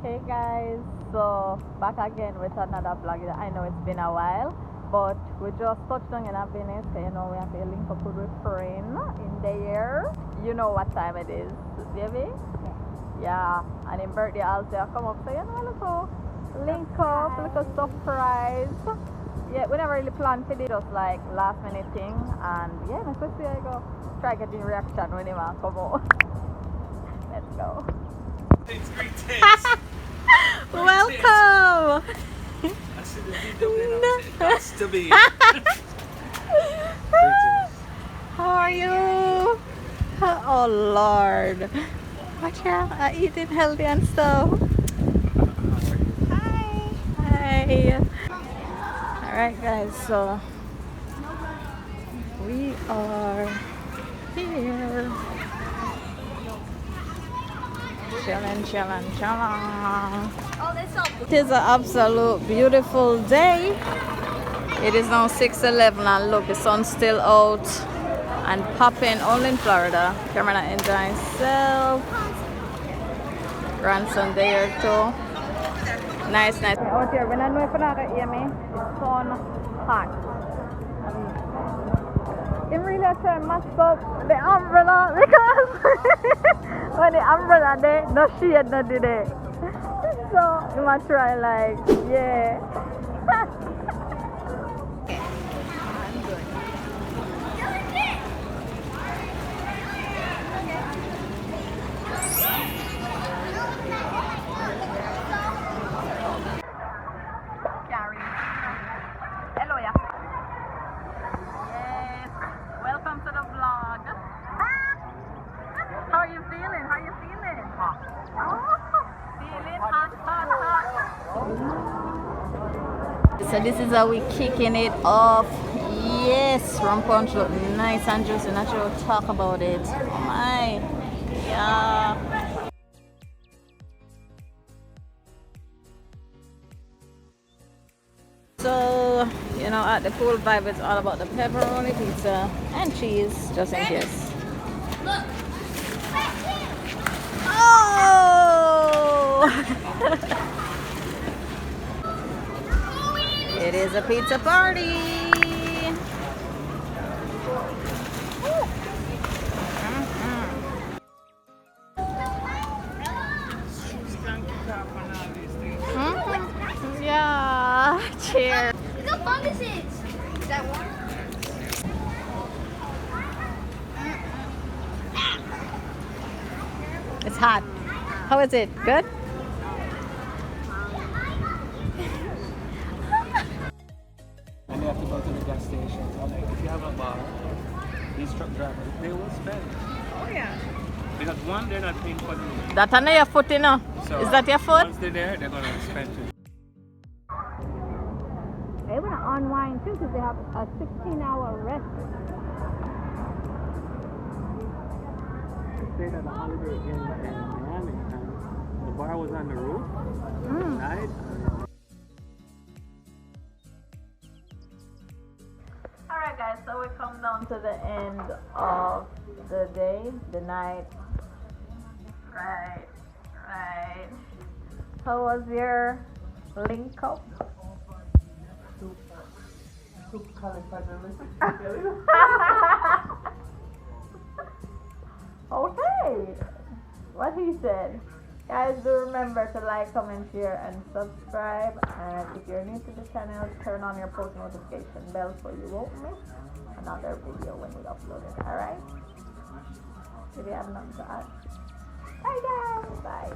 Hey guys, so back again with another vlog. I know it's been a while, but we just touched on in a Venice, so you know we have to link up with a friend in there. You know what time it is, baby? Yeah, and in birthday also I come up, so you know, little link up, little surprise. Yeah, we never really planned for it, just like last minute thing, and yeah, let's see how I go. Try getting reaction when he come out. Let's go. It's greetings. Welcome. I see the video then it has to be. How are you? Oh Lord. Watch out, I eating healthy and stuff. Hi. Hi. Alright guys, so we are here. Chillin'. It is an absolute beautiful day. It is now 6:11 and look, the sun's still out and popping all in Florida. Camera enjoying himself. Grandson there too. Nice. Out here, when I know if I can hear me, it's so hot. I'm really trying to mess up the umbrella because when the umbrella there, no shade, no did it. So you might try like, yeah. Hello, yeah. Yes. Welcome to the vlog. How are you feeling? Feeling hot. So this is how we kicking it off. Yes, rum punch look nice and juicy. Not sure we'll talk about it. Oh my. Yeah. So, you know, at the pool vibe, it's all about the pepperoni pizza and cheese, just in case. Look. Oh! It is a pizza party. Yeah, cheers. Look, funguses. Is that one? It's hot. How is it? Good? And you have to go to the gas station. So like, if you have a bar, these truck drivers, they will spend. Oh yeah. Because one, they're not paying for the. That under your foot, you know? So Is that your foot? Once they're there, they're gonna spend it. They want to unwind too because they have a 16-hour rest. I stayed at a holiday in Miami, and the bar was on the roof at night. Alright guys, so we come down to the end of the day, the night. Right. How was your link up? Okay, what he said. Guys, do remember to like, comment, share, and subscribe. And if you're new to the channel, turn on your post notification bell so you won't miss another video when we upload it. Alright? If you have nothing to add. Bye guys. Bye.